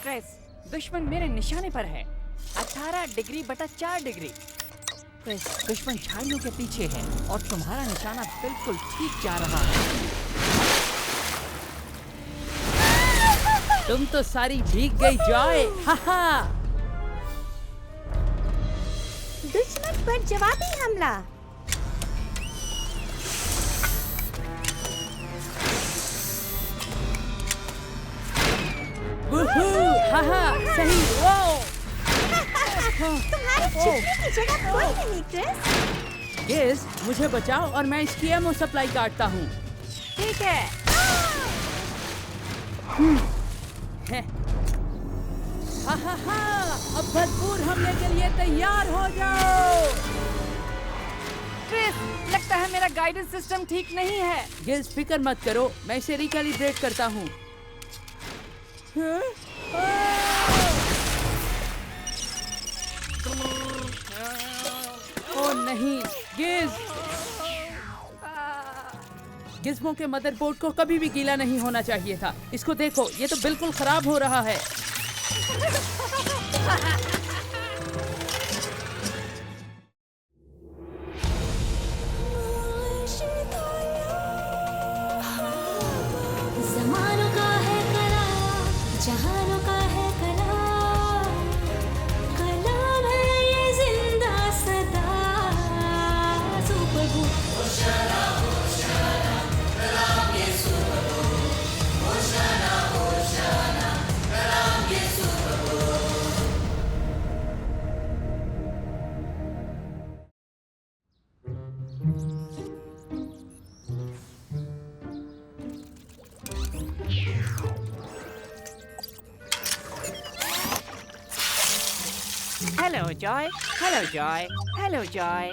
Chris, दुश्मन मेरे निशाने पर है। 18 डिग्री बटा 4 डिग्री। क्रिस, दुश्मन झाड़ियों के पीछे है और तुम्हारा निशाना बिल्कुल ठीक जा रहा है। तुम तो सारी भीग गई जॉय। हाहा। दुश्मन पर जवाबी हमला। हाहा, सही। वो तुम्हारे छिपने की जगह कोई नहीं क्रिस। गेज, मुझे बचाओ और मैं इसकी एमो सप्लाई काटता हूँ। ठीक है। हाहा, अब भरपूर हमले के लिए तैयार हो जाओ। क्रिस, लगता है मेरा गाइडेंस सिस्टम ठीक नहीं है। गेज, फिक्र मत करो, मैं इसे रिकैलिब्रेट करता हूँ। ओह नहीं, गेज। गिज़्मो के मदरबोर्ड को कभी भी गीला नहीं होना चाहिए था। इसको देखो, ये तो बिल्कुल खराब हो रहा है। ज़मानों का है कला, जहानों का है कला, कलाम है ये जिंदा सदा। Super book hello Joy, hello Joy, hello Joy.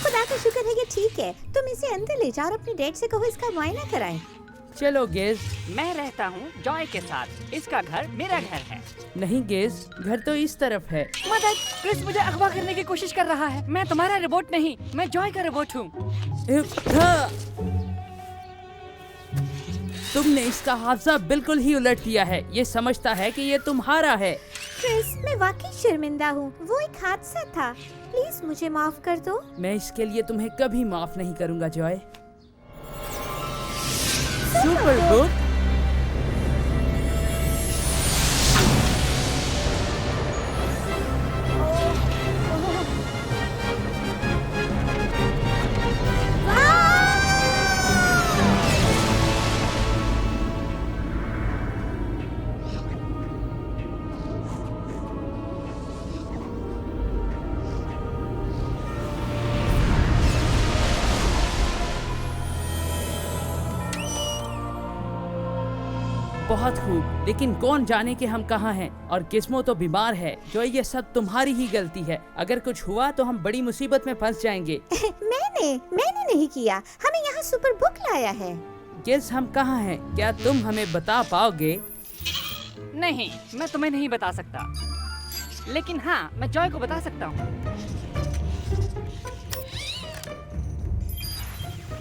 खुदा का शुक्र है ये ठीक है। तुम इसे अंदर ले जाओ और अपने डैड से कहो इसका मुआयना कराएं। चलो गेज। मैं रहता हूँ जॉय के साथ। इसका घर मेरा घर है। नहीं गेज, घर तो इस तरफ है। मदद! क्रिस मुझे अगवा करने की कोशिश कर रहा है। मैं तुम्हारा रोबोट नहीं, मैं जॉय का रोबोट हूँ। तुमने इसका हाफजा बिल्कुल ही उलट दिया है। ये समझता है कि ये तुम्हारा है। क्रिस, मैं वाकई शर्मिंदा हूँ। वो एक हादसा था। प्लीज मुझे माफ कर दो। मैं इसके लिए तुम्हें कभी माफ नहीं करूंगा जॉय। Super good. बहुत खूब, लेकिन कौन जाने कि हम कहाँ हैं। और गिज़्मो तो बीमार है। जो ये सब तुम्हारी ही गलती है। अगर कुछ हुआ तो हम बड़ी मुसीबत में फंस जाएंगे। मैंने नहीं किया। हमें यहाँ सुपर बुक लाया है। गिज़, हम कहाँ हैं? क्या तुम हमें बता पाओगे? नहीं, मैं तुम्हें नहीं बता सकता। लेकिन हाँ, मैं जॉय को बता सकता हूँ।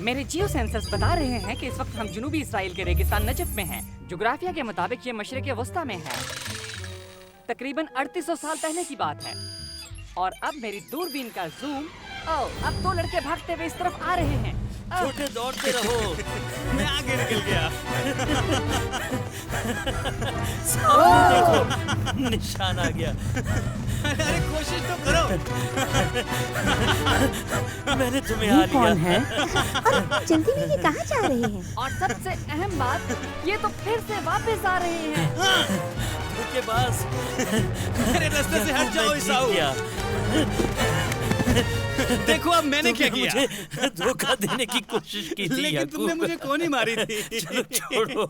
मेरे जियो सेंसर्स बता रहे हैं कि इस वक्त हम जुनूबी इसराइल के रेगिस्तान नजफ में हैं। जुग्राफिया के मुताबिक ये मशरिक़ वस्ता में है। तकरीबन 3800 साल पहले की बात है। और अब मेरी दूरबीन का जूम, अब 2 लड़के भागते हुए इस तरफ आ रहे हैं। छोटे दौड़ते रहो। मैं आगे निकल गया। देखो, निशान आ गया। अरे कोशिश तो करो। मैंने तुम्हें आ लिया। कौन है? और जल्दी में ये कहाँ जा रहे हैं? और सबसे अहम बात, ये तो फिर से वापस आ रहे हैं। धोखेबाज। मेरे रास्ते से हट जाओ ईसाऊ। देखो अब मैंने क्या किया। मुझे धोखा देने की कोशिश की थी, लेकिन तुमने मुझे कौन ही मारी थी। चलो छोड़ो।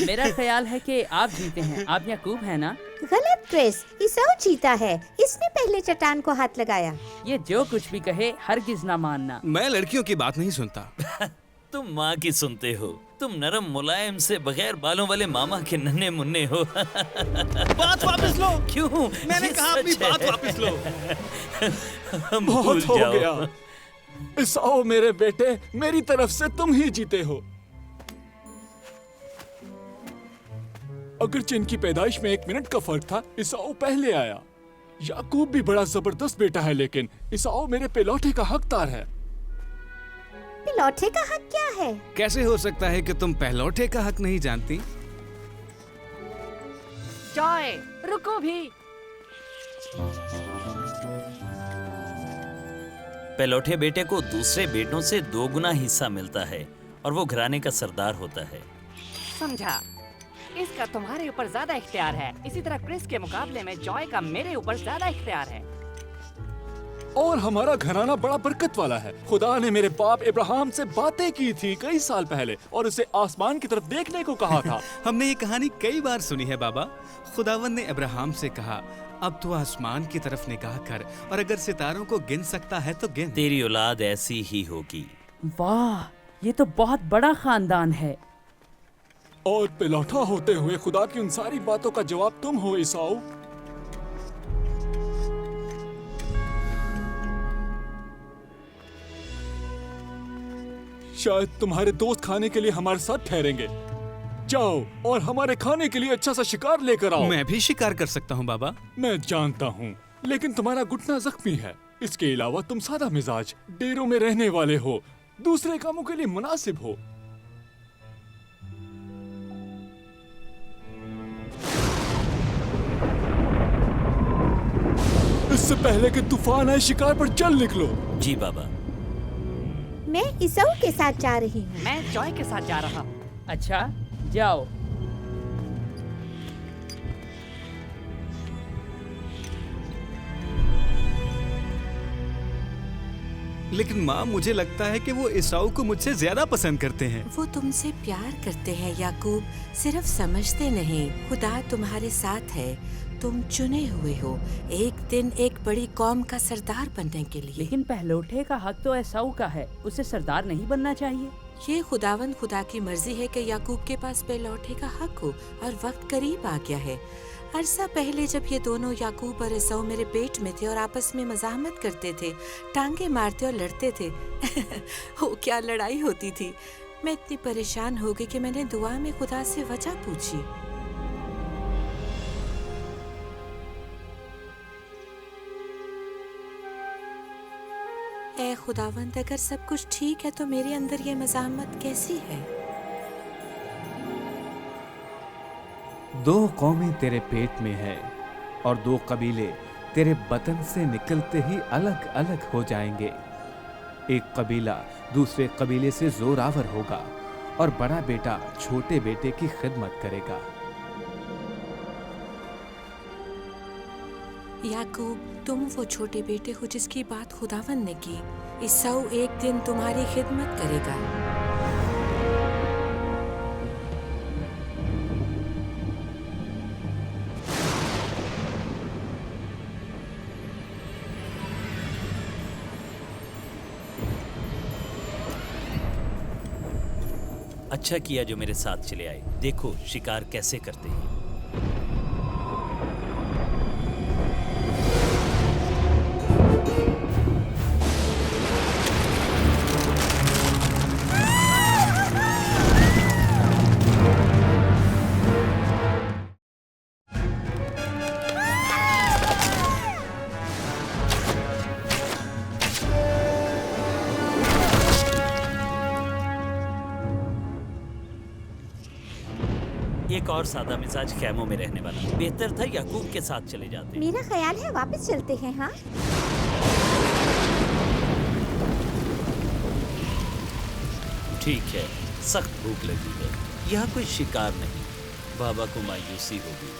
मेरा ख्याल है कि आप जीते हैं। आप याकूब है ना? गलत क्रिस, ईसाऊ जीता है। इसने पहले चट्टान को हाथ लगाया। ये जो कुछ भी कहे हरगिज ना मानना। मैं लड़कियों की बात नहीं सुनता। तुम माँ की सुनते हो। तुम नरम मुलायम से बगैर बालों वाले मामा के नन्हे मुन्ने हो। बात वापस लो। क्यों? मैंने ये कहा अपनी सच है। बात वापस लो। बहुत बहुत हो गया। ईसाऊ मेरे बेटे, मेरी तरफ से तुम ही जीते हो। अगरचे इनकी पैदाइश में 1 मिनट का फर्क था, ईसाऊ पहले आया। याकूब भी बड़ा जबरदस्त बेटा है, लेकिन ईसाऊ मेरे पेलौठे का हकदार है। पिलौठे का हक क्या है? कैसे हो सकता है कि तुम पहलौठे का हक नहीं जानती? जॉय, रुको भी। पहलौठे बेटे को दूसरे बेटों से 2 गुना हिस्सा मिलता है और वो घराने का सरदार होता है। समझा। इसका तुम्हारे ऊपर ज्यादा इख्तियार है। इसी तरह क्रिस के मुकाबले में जॉय का मेरे ऊपर ज्यादा इख्तियार है। और हमारा घराना बड़ा बरकत वाला है। खुदा ने मेरे बाप इब्राहिम से बातें की थी कई साल पहले और उसे आसमान की तरफ देखने को कहा था। हमने ये कहानी कई बार सुनी है बाबा। खुदावन ने अब्राहम से कहा, अब तू आसमान की तरफ निगाह कर और अगर सितारों को गिन सकता है तो गिन। तेरी औलाद ऐसी ही होगी। वाह, ये तो बहुत बड़ा खानदान है। और पिलौठा होते हुए खुदा की उन सारी बातों का जवाब तुम हो ईसाऊ। शायद तुम्हारे दोस्त खाने के लिए हमारे साथ ठहरेंगे। जाओ और हमारे खाने के लिए अच्छा सा शिकार लेकर आओ। मैं भी शिकार कर सकता हूँ बाबा। मैं जानता हूँ, लेकिन तुम्हारा घुटना जख्मी है। इसके अलावा तुम सादा मिजाज, डेरों में रहने वाले हो, दूसरे कामों के लिए मुनासिब हो। इससे पहले कि तूफान आए, शिकार पर चल निकलो। जी बाबा। मैं ईसाऊ के साथ जा रही हूँ। मैं जॉय के साथ जा रहा हूँ। अच्छा, जाओ। लेकिन माँ, मुझे लगता है कि वो ईसाऊ को मुझसे ज्यादा पसंद करते हैं। वो तुमसे प्यार करते हैं याकूब, सिर्फ समझते नहीं। खुदा तुम्हारे साथ है, तुम चुने हुए हो एक दिन एक बड़ी कौम का सरदार बनने के लिए। लेकिन पहलौठे का हक तो एसाऊ का है, उसे सरदार नहीं बनना चाहिए। ये खुदा की मर्जी है कि याकूब के पास पहलौठे का हक हो और वक्त करीब आ गया है। अरसा पहले जब ये दोनों याकूब और एसाऊ मेरे पेट में थे और आपस में मज़ाहमत करते थे, टांगे मारते और लड़ते थे हो क्या लड़ाई होती थी। मैं इतनी परेशान हो गई कि मैंने दुआ में खुदा से वजह पूछी। ऐ खुदावंद, अगर सब कुछ ठीक है तो मेरे अंदर ये मज़ाहमत कैसी है? 2 कौमें तेरे पेट में है और 2 कबीले तेरे बतन से निकलते ही अलग अलग हो जाएंगे। एक कबीला दूसरे कबीले से जोरावर होगा और बड़ा बेटा छोटे बेटे की खिदमत करेगा। याकूब, तुम वो छोटे बेटे हो जिसकी बात खुदावन ने की। ईसाऊ एक दिन तुम्हारी खिदमत करेगा। अच्छा किया जो मेरे साथ चले आए। देखो शिकार कैसे करते हैं। एक और सादा मिजाज खैमों में रहने वाला बेहतर था याकूब के साथ चले जाते। मेरा ख्याल है वापस चलते हैं। हाँ, ठीक है, सख्त भूख लगी है, यहाँ कोई शिकार नहीं। बाबा को मायूसी होगी।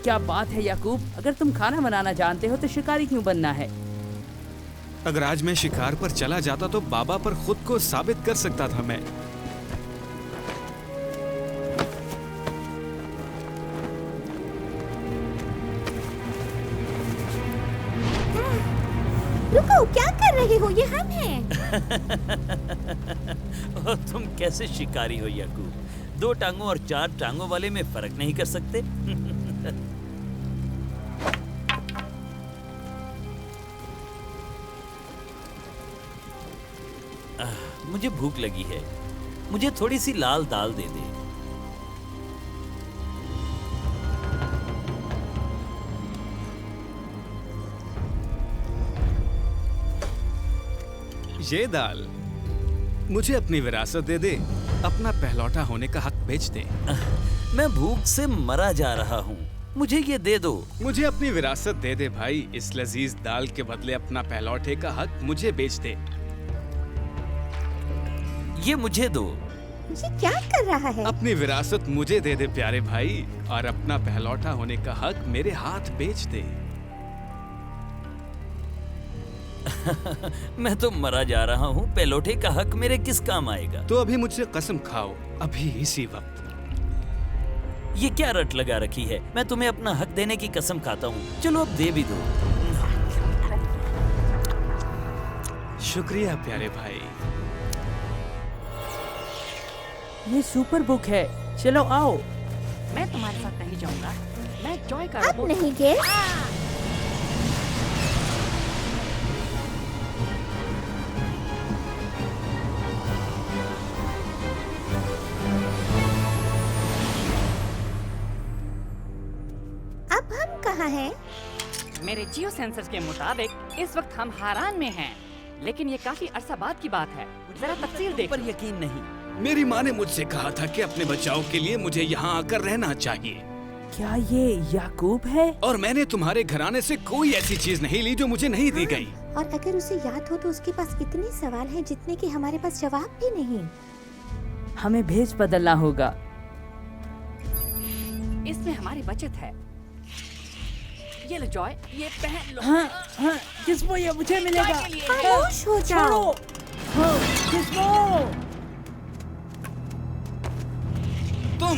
क्या बात है याकूब, अगर तुम खाना बनाना जानते हो तो शिकारी क्यों बनना है? अगर आज मैं शिकार पर चला जाता तो बाबा पर खुद को साबित कर सकता था मैं। रुको, क्या कर रहे हो? ये हम हैं। और तुम कैसे शिकारी हो याकूब? 2 टांगों और 4 टांगों वाले में फर्क नहीं कर सकते? मुझे भूख लगी है, मुझे थोड़ी सी लाल दाल दे दे। ये दाल मुझे अपनी विरासत दे दे, अपना पहलौठा होने का हक बेच दे। मैं भूख से मरा जा रहा हूँ, मुझे ये दे दो। मुझे अपनी विरासत दे दे भाई, इस लजीज दाल के बदले अपना पहलौठे का हक मुझे बेच दे। ये मुझे दो। ये क्या कर रहा है? अपनी विरासत मुझे दे दे प्यारे भाई, और अपना पहलौठा होने का हक मेरे हाथ बेच दे। मैं तो मरा जा रहा हूँ, पहलौठे का हक मेरे किस काम आएगा? तो अभी मुझसे कसम खाओ, अभी इसी वक्त। ये क्या रट लगा रखी है? मैं तुम्हें अपना हक देने की कसम खाता हूँ, चलो अब दे भी दो। शुक्रिया प्यारे भाई। ये सुपर बुक है, चलो आओ। मैं तुम्हारे साथ नहीं जाऊंगा, मैं जॉय का अब नहीं गेस। अब हम कहाँ हैं? मेरे जियो सेंसर्स के मुताबिक इस वक्त हम हारान में हैं, लेकिन ये काफी अरसा बाद की बात है। जरा तफसील देख। पर यकीन नहीं। मेरी माँ ने मुझसे कहा था कि अपने बचाव के लिए मुझे यहाँ आकर रहना चाहिए। क्या ये याकूब है? और मैंने तुम्हारे घराने से कोई ऐसी चीज नहीं ली जो मुझे नहीं दी गई। और अगर उसे याद हो तो उसके पास इतने सवाल हैं जितने कि हमारे पास जवाब भी नहीं। हमें भेष बदलना होगा। इसमें हमारी बचत है। ये लो जॉय, ये पहन लो। हाँ, हाँ, किस्मो ये मुझे मिलेगा। जॉय के लिए। खामोश हो जाओ। छोड़ो। हाँ, किस्मो। तुम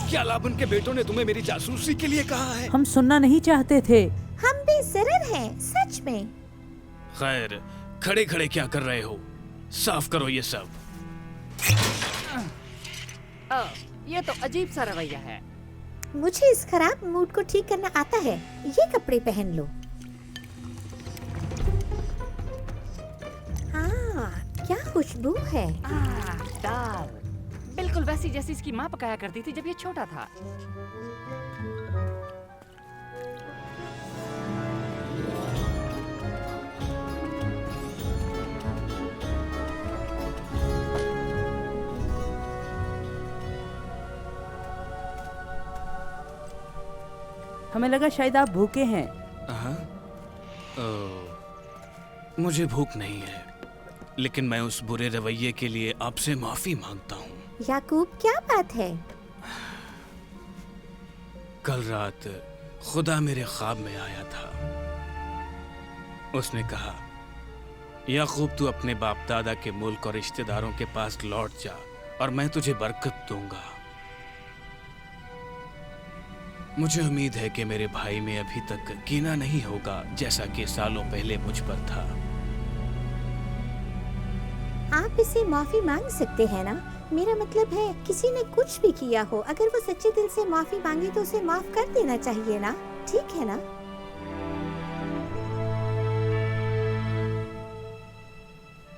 क्या लाबन के बेटों ने तुम्हें मेरी जासूसी के लिए कहा है? हम सुनना नहीं चाहते थे। हम भी जरर हैं, सच में। खैर, खड़े खड़े क्या कर रहे हो? साफ करो ये सब। ये तो अजीब सा रवैया है। मुझे इस खराब मूड को ठीक करना आता है। ये कपड़े पहन लो। हाँ, क्या खुशबू है। दाल बिल्कुल वैसी जैसी इसकी माँ पकाया करती थी जब ये छोटा था। हमें लगा शायद आप भूखे हैं। हाँ? मुझे भूख नहीं है, लेकिन मैं उस बुरे रवैये के लिए आपसे माफी मांगता हूँ। याकूब, क्या बात है? कल रात खुदा मेरे ख्वाब में आया था। उसने कहा, याकूब तू अपने बाप दादा के मुल्क और रिश्तेदारों के पास लौट जा और मैं तुझे बरकत दूंगा। मुझे उम्मीद है कि मेरे भाई में अभी तक कीना नहीं होगा जैसा कि सालों पहले मुझ पर था। आप इसे माफी मांग सकते हैं ना? मेरा मतलब है किसी ने कुछ भी किया हो, अगर वो सच्चे दिल से माफी मांगे तो उसे माफ कर देना चाहिए ना? ठीक है ना?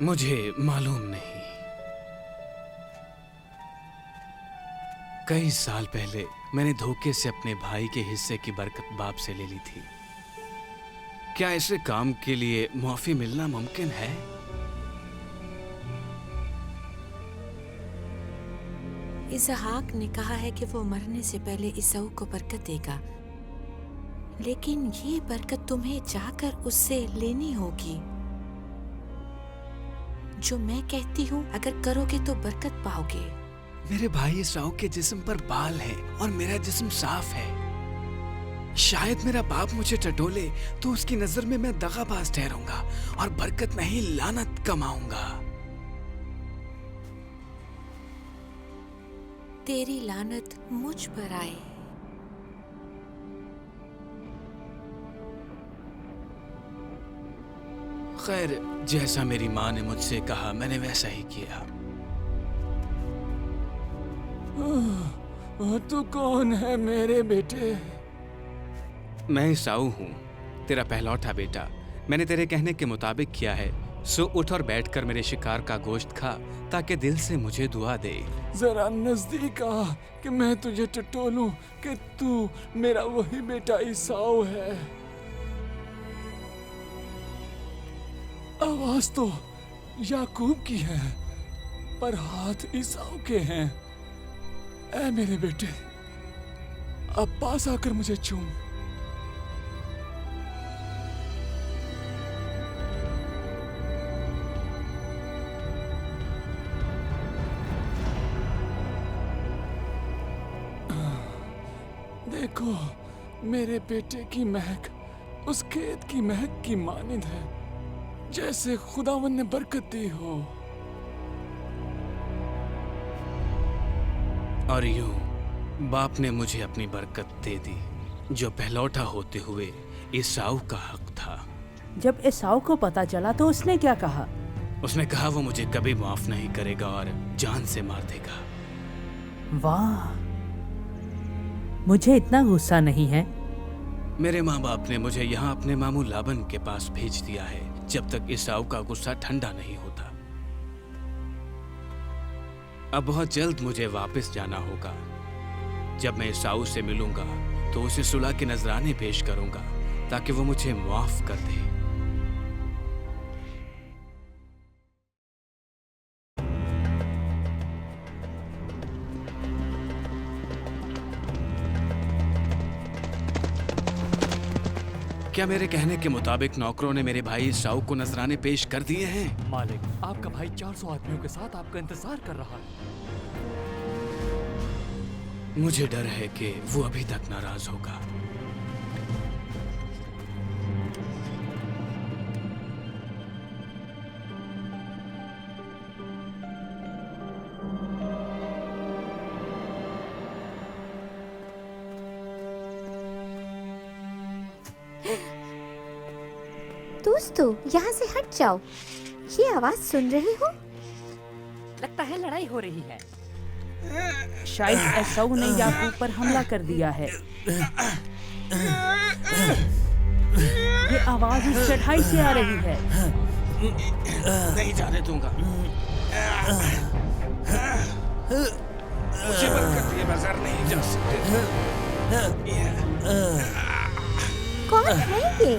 मुझे मालूम नहीं। कई साल पहले मैंने धोखे से अपने भाई के हिस्से की बरकत बाप से ले ली थी। क्या ऐसे काम के लिए माफी मिलना मुमकिन है? इसहाक ने कहा है कि वो मरने से पहले ईसाऊ को बरकत देगा, लेकिन ये बरकत तुम्हें जाकर उससे लेनी होगी। जो मैं कहती हूँ अगर करोगे तो बरकत पाओगे। मेरे भाई ईसाऊ के जिस्म पर बाल है और मेरा जिस्म साफ है। शायद मेरा बाप मुझे टटोले तो उसकी नजर में मैं दगाबाज ठहरूंगा और बरकत नहीं लानत कमाऊंगा। तेरी लानत मुझ पर आए। खैर, जैसा मेरी माँ ने मुझसे कहा मैंने वैसा ही किया। तू कौन है मेरे बेटे? मैं ईसाऊ हूँ, तेरा पहलौठा बेटा। मैंने तेरे कहने के मुताबिक किया है। सो उठ और बैठकर मेरे शिकार का गोश्त खा ताकि दिल से मुझे दुआ दे। जरा नजदीक आ कि मैं तुझे टटोलूं कि तू मेरा वही बेटा ईसाऊ है। आवाज तो याकूब की है पर हाथ ईसाऊ के हैं। ऐ मेरे बेटे, अब पास आकर मुझे चूम। देखो, मेरे बेटे की महक उस खेत की महक की मानिंद है जैसे खुदावन ने बरकत दी हो। और यूं बाप ने मुझे अपनी बरकत दे दी जो पहलौठा होते हुए ईसाऊ का हक था। जब एसाऊ को पता चला तो उसने क्या कहा? उसने कहा वो मुझे कभी माफ नहीं करेगा और जान से मार देगा। वाह, मुझे इतना गुस्सा नहीं है। मेरे माँ बाप ने मुझे यहाँ अपने मामू लाबन के पास भेज दिया है जब तक ईसाऊ का गुस्सा ठंडा नहीं होता। अब बहुत जल्द मुझे वापस जाना होगा। जब मैं ईसाऊ से मिलूंगा तो उसे सुलह के नजराने पेश करूंगा ताकि वो मुझे माफ कर दे। क्या मेरे कहने के मुताबिक नौकरों ने मेरे भाई ईसाऊ को नजराने पेश कर दिए हैं? मालिक, आपका भाई 400 आदमियों के साथ आपका इंतजार कर रहा है। मुझे डर है कि वो अभी तक नाराज होगा। दोस्तों, यहाँ से हट जाओ। ये आवाज सुन रहे हो? लगता है लड़ाई हो रही है। शायद एसाऊ ने याकूब पर हमला कर दिया है। ये आवाज इस चढ़ाई से आ रही है। नहीं जाने दूंगा। मुझे बरकत दिए बगैर नहीं जा सकते। कौन है ये?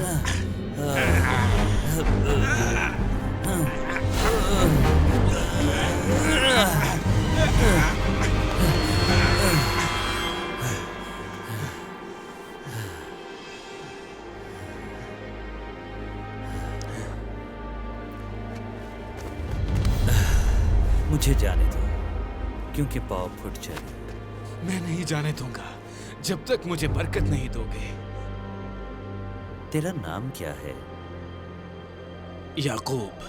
मुझे जाने दो, क्योंकि पाँव फुट चले। मैं नहीं जाने दूंगा जब तक मुझे बरकत नहीं दोगे। तेरा नाम क्या है? याकूब।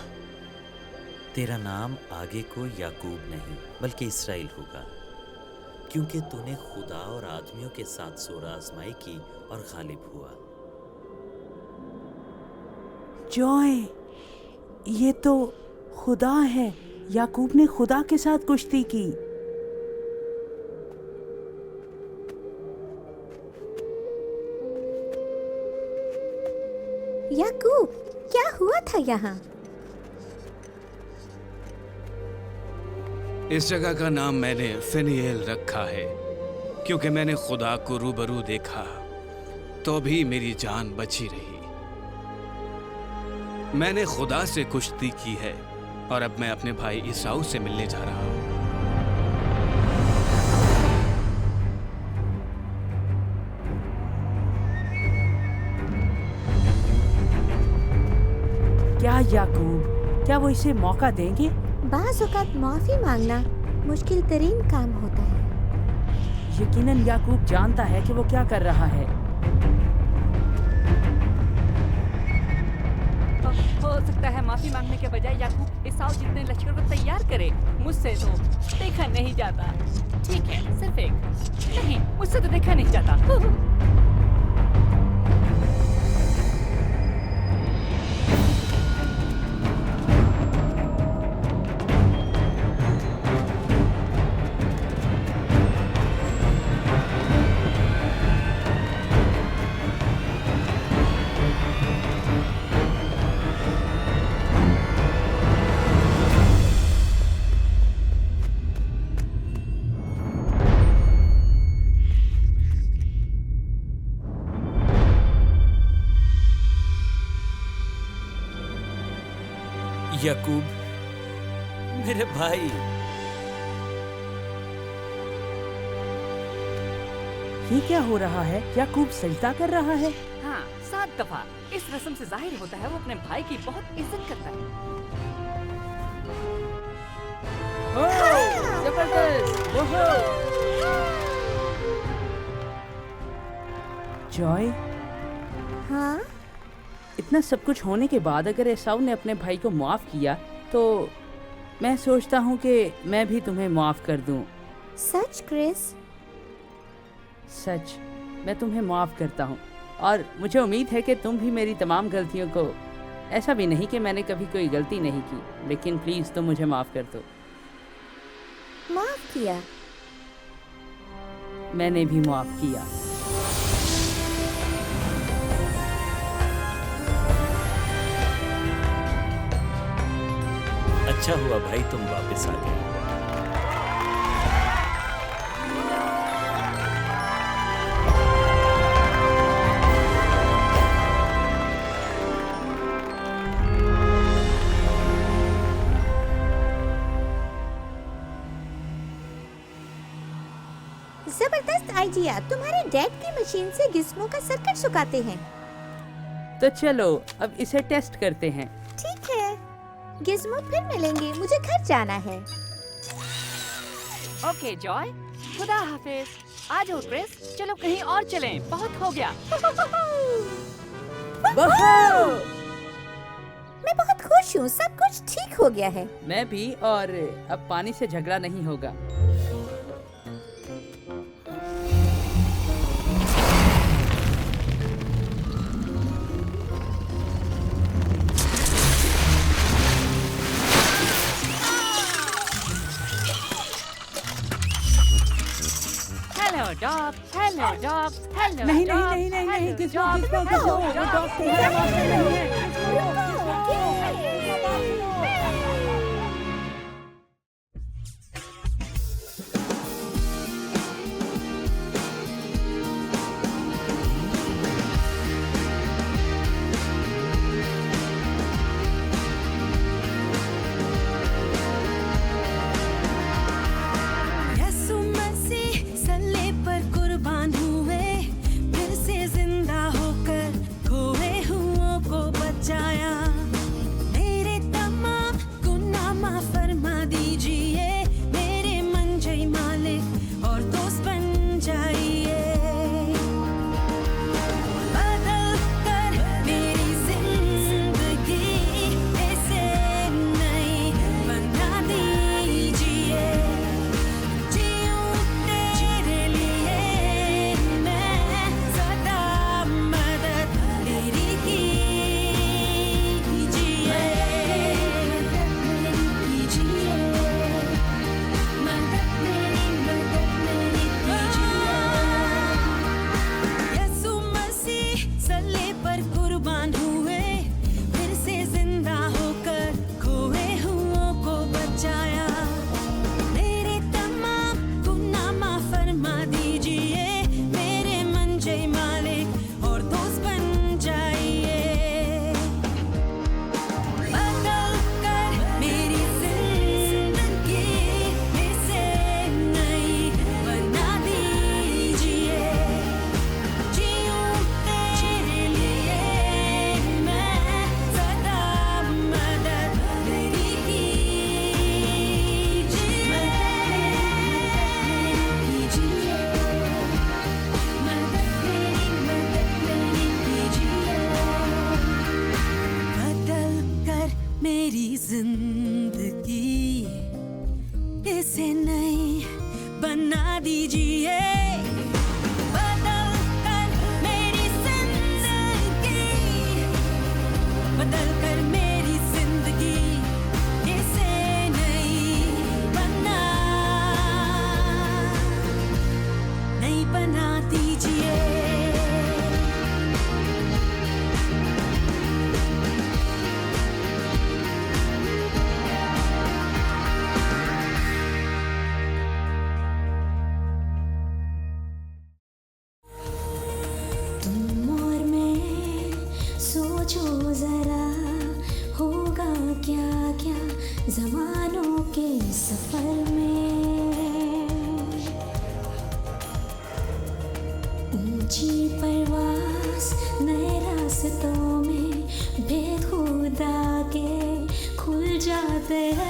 तेरा नाम आगे को याकूब नहीं बल्कि इसराइल होगा, क्योंकि तूने खुदा और आदमियों के साथ सोरा आजमाई की और गालिब हुआ। जॉय, ये तो खुदा है। याकूब ने खुदा के साथ कुश्ती की। याकूब, क्या हुआ था यहाँ? इस जगह का नाम मैंने फिनिएल रखा है क्योंकि मैंने खुदा को रूबरू देखा तो भी मेरी जान बची रही। मैंने खुदा से कुश्ती की है और अब मैं अपने भाई ईसाऊ से मिलने जा रहा हूँ। क्या याकूब, क्या वो इसे मौका देंगे? बाज़ औक़ात माफी मांगना मुश्किल तरीन काम होता है। यकीनन याकूब जानता है कि वो क्या कर रहा है। हो सकता है माफी मांगने के बजाय याकूब ईसाऊ जितने लश्कर को तैयार करे। मुझसे तो देखा नहीं जाता। ठीक है, सिर्फ एक नहीं, मुझसे तो देखा नहीं जाता। याकूब, मेरे भाई। ये क्या हो रहा है? याकूब सजदा कर रहा है। हाँ, 7 दफा। इस रस्म से जाहिर होता है वो अपने भाई की बहुत इज्जत करता है। ओह, जबरदस्त! ओहो! जॉय, हाँ? इतना सब कुछ होने के बाद अगर एसाऊ ने अपने भाई को माफ किया तो मैं सोचता हूँ कि मैं भी तुम्हें माफ कर दूँ। सच क्रिस? सच, मैं तुम्हें माफ करता हूँ और मुझे उम्मीद है कि तुम भी मेरी तमाम गलतियों को, ऐसा भी नहीं कि मैंने कभी कोई गलती नहीं की, लेकिन प्लीज तुम मुझे माफ कर दो। माफ किया? मैंने भी माफ किया। अच्छा हुआ भाई तुम वापस आ गए। जबरदस्त आइडिया। तुम्हारे डैड की मशीन से गिस्मो का सर्किट सुखाते हैं। तो चलो अब इसे टेस्ट करते हैं। ठीक है, गिस्मो फिर मिलेंगे, मुझे घर जाना है। ओके जॉय, खुदा हाफिज। आ जाओ क्रिस, चलो कहीं और चलें, बहुत हो गया। मैं बहुत खुश हूँ, सब कुछ ठीक हो गया है। मैं भी, और अब पानी से झगड़ा नहीं होगा। Hello dog, hello dog, hello नहीं डॉग, नहीं नहीं नहीं नहीं, हेलो किसको डॉग, किसको हेलो किसको डॉग, डॉग तुम्हारा मास्टर नहीं है। यसु मसीह सल्ले पर कुर्बान हुए, फिर से जिंदा होकर खोए हुओं को बचाया। मेरे तमाम गुनाह माफ फरमा दीजिए, मेरे मंजई मालिक और दोस्त बन जाइए। बदल कर मेरी जिंदगी ऐसे नई बना दीजिए। जीऊं तेरे लिए मैं सदा, मदद तेरी कीजिए, मदद मेरी कीजिए। यसु मसीह सल्ले पर कुर्बान हुए, फिर से जिंदा होकर खोए हुओं को बचाया। मेरे तमाम गुनाह माफ फरमा दीजिए, मेरे मंजई मालिक और दोस्त बन जाइए। बदल कर मेरी जिंदगी ऐसे नई बना दीजिए। जीऊं तेरे लिए मैं सदा, मदद तेरी कीजिए, बदल कर मेरी जिंदगी इसे नई बना दीजिए। बदल कर मेरी जिंदगी, बदल कर मेरी जिंदगी इसे नई बना दीजिए। तुम और मैं सोचो जरा, होगा क्या क्या जमानों के सफर में। ऊंची परवास नए रास्तों में बेखुदा के खुल जाते हैं